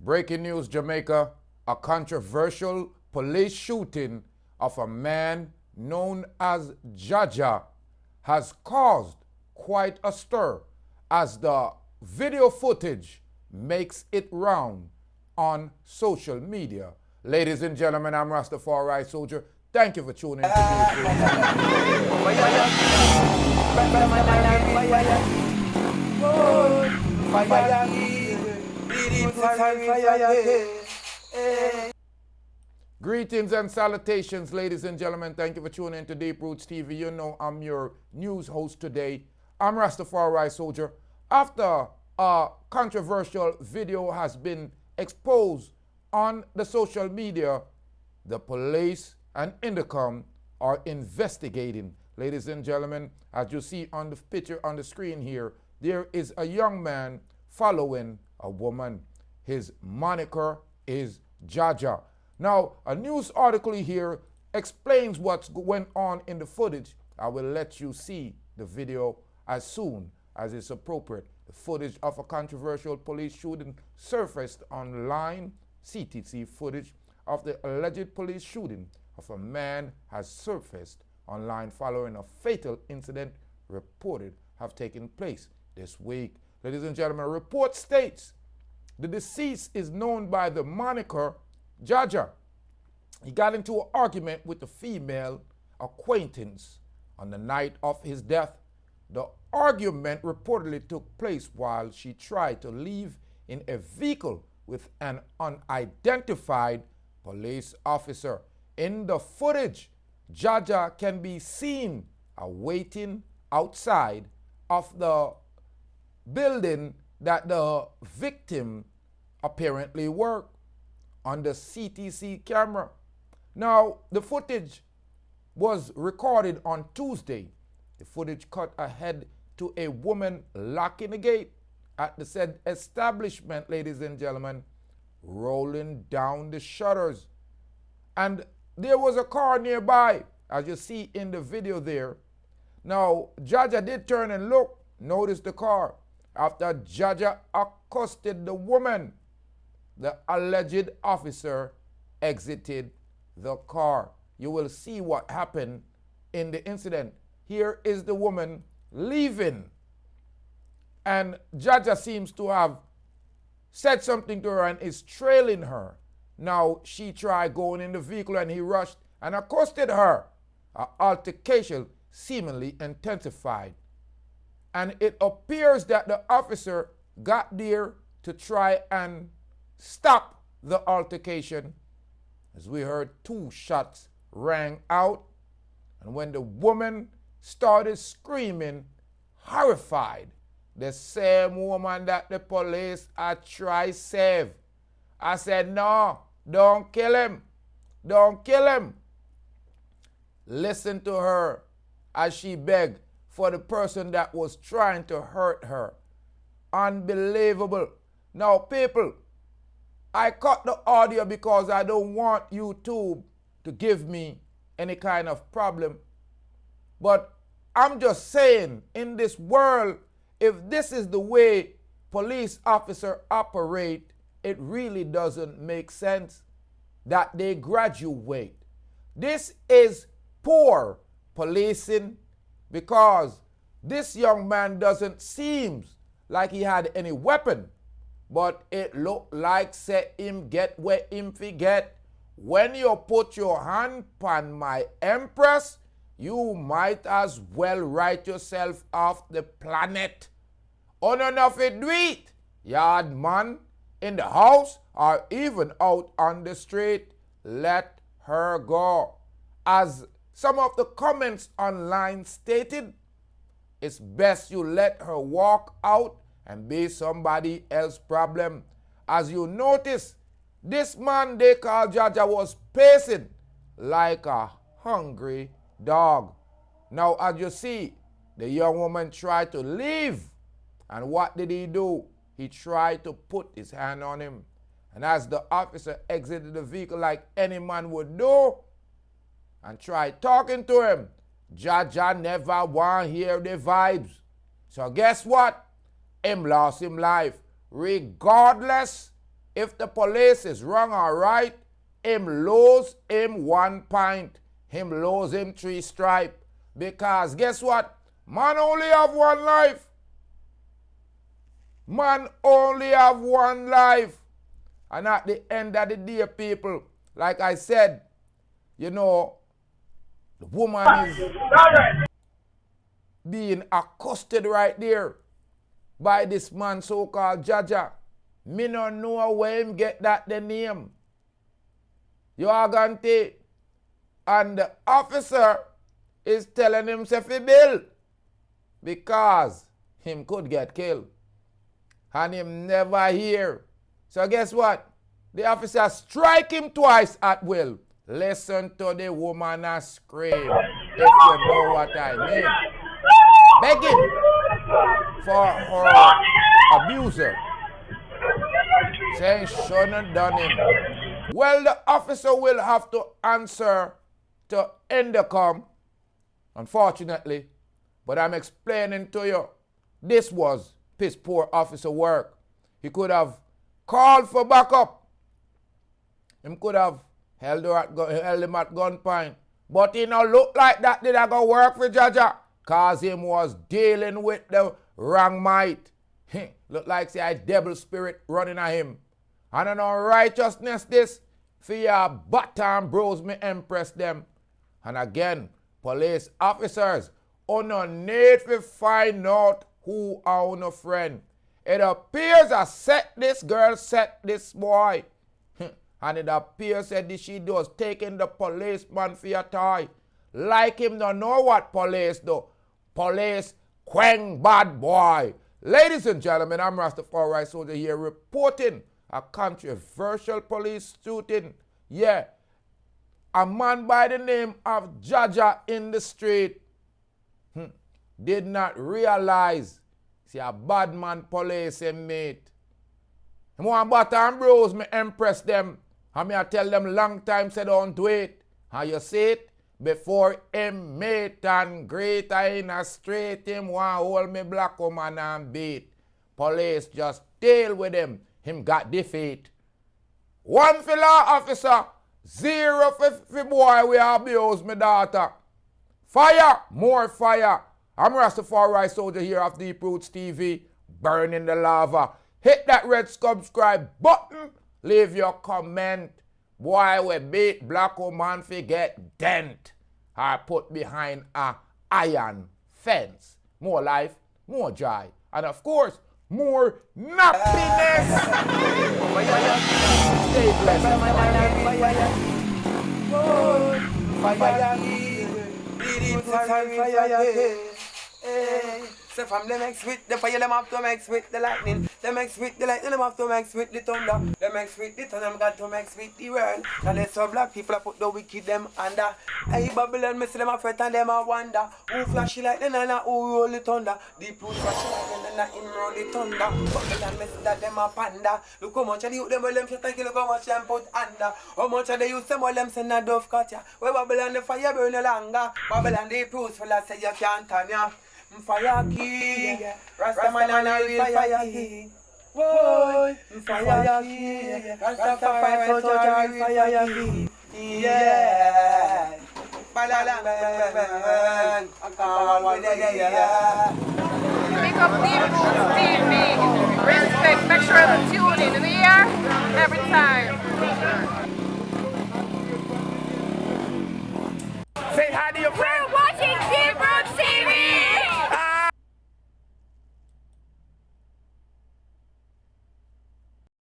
Breaking news, Jamaica. A controversial police shooting of a man known as Jah Jah has caused quite a stir as the video footage makes it round on social media. Ladies and gentlemen, I'm Rastafari Soldier. Thank you for tuning in to Greetings and salutations, ladies and gentlemen. Thank you for tuning in to Deep Roots TV. You know I'm your news host today. I'm Rastafari Soldier. After a controversial video has been exposed on the social media, the police and Intercom are investigating. Ladies and gentlemen, as you see on the picture on the screen here, there is a young man following a woman. His moniker is Jah Jah. Now, a news article here explains what's went on in the footage. I will let you see the video as soon as it's appropriate. The footage of a controversial police shooting surfaced online. CTC footage of the alleged police shooting of a man has surfaced online following a fatal incident reported have taken place this week. Ladies and gentlemen, a report states the deceased is known by the moniker Jah Jah. He got into an argument with a female acquaintance on the night of his death. The argument reportedly took place while she tried to leave in a vehicle with an unidentified police officer. In the footage, Jah Jah can be seen awaiting outside of the building that the victim apparently worked on the CTC camera. Now, the footage was recorded on Tuesday. The footage cut ahead to a woman locking the gate at the said establishment, ladies and gentlemen, rolling down the shutters. And there was a car nearby, as you see in the video there. Now, Jah Jah did turn and look, notice the car. After Jah Jah accosted the woman, the alleged officer exited the car. You will see what happened in the incident. Here is the woman leaving. And Jah Jah seems to have said something to her and is trailing her. Now she tried going in the vehicle and he rushed and accosted her. An altercation seemingly intensified. And it appears that the officer got there to try and stop the altercation. As we heard, 2 shots rang out. And when the woman started screaming, horrified, the same woman that the police had tried save, I said, no, don't kill him. Don't kill him. Listen to her as she begged for the person that was trying to hurt her. Unbelievable. Now, people, I cut the audio because I don't want YouTube to give me any kind of problem. But I'm just saying, in this world, if this is the way police officers operate, it really doesn't make sense that they graduate. This is poor policing because this young man doesn't seem like he had any weapon. But it looked like say him get where him forget. When you put your hand on my empress, you might as well write yourself off the planet. On enough it do it, yard man, in the house or even out on the street, let her go. As some of the comments online stated, it's best you let her walk out and be somebody else's problem. As you notice, this man they call Jah Jah was pacing like a hungry dog. Now, as you see, the young woman tried to leave. And what did he do? He tried to put his hand on him. And as the officer exited the vehicle like any man would do and tried talking to him, Jah Jah never want to hear the vibes. So guess what? Him lost him life. Regardless, If the police is wrong or right, him lose him 1 point. Him lose him 3 stripe. Because guess what? Man only have 1 life. Man only have 1 life. And at the end of the day, people, like I said, you know, the woman is being accosted right there by this man so-called Jah Jah. Me no know where him get that the name. You are going to. And the officer is telling himself he bill because him could get killed. And him never hear. So guess what? The officer strike him twice at will. Listen to the woman and scream, if you know what I mean. Begging for her abuser. Saying shouldn't have done him. Well, the officer will have to answer to Endicom, unfortunately. But I'm explaining to you, this was piss poor officer work. He could have called for backup. He could have held him at gunpoint. But he don't look like that did I go work for Jah Jah. Cause him was dealing with the wrong might. Look like say a devil spirit running at him. And I know righteousness this for your bottom bros me impress them. And again, police officers, no need to find out who are no friend. It appears I set this girl, set this boy. And it appears that she does taking the policeman for your toy. Like him don't know what police do. Police quang bad boy. Ladies and gentlemen, I'm Rastafari Soldier here reporting a controversial police shooting. Yeah, a man by the name of Jah Jah in the street did not realize see a bad man police him mate. Him want bottom bros me impress them. And me I tell them long time say don't do it. And you see it? Before him mate and greater in a street, him want hold me black woman and beat. Police just deal with him. Him got defeat. 1 for law officer, 0 for boy we abuse me daughter. Fire, more fire. I'm Rastafari Soldier here of Deep Roots TV, burning the lava. Hit that red subscribe button. Leave your comment. Boy, we beat black woman fi get dent or put behind a iron fence. More life, more joy, and of course, more nappiness. Stay blessed. So from them mix with the fire, them have to mix with the lightning. Them mix with the lightning, them have to mix with the thunder. Them mix with the thunder, them got to mix with the world. And they so black people put the wicked them under. Hey Babylon, me see them a fret and them a wonder. Who flashy lightning and who roll the thunder? Deep root flashy lightning and him roll the thunder. Babylon, me see that them a panda. Look how much of the youth them well them shit and kill, look how much them put under. How much of the youth them well them send a dove cut ya. Where Babylon the fire burn no longer. Babylon the proofs for that say you can't turn ya. Fire king, Rasta man and a real fire king. Boy, fire king, Rastafari Soldier, fire king. Yeah, balalang bang, Pick up Deep Roots TV. Respect, make sure to tune in.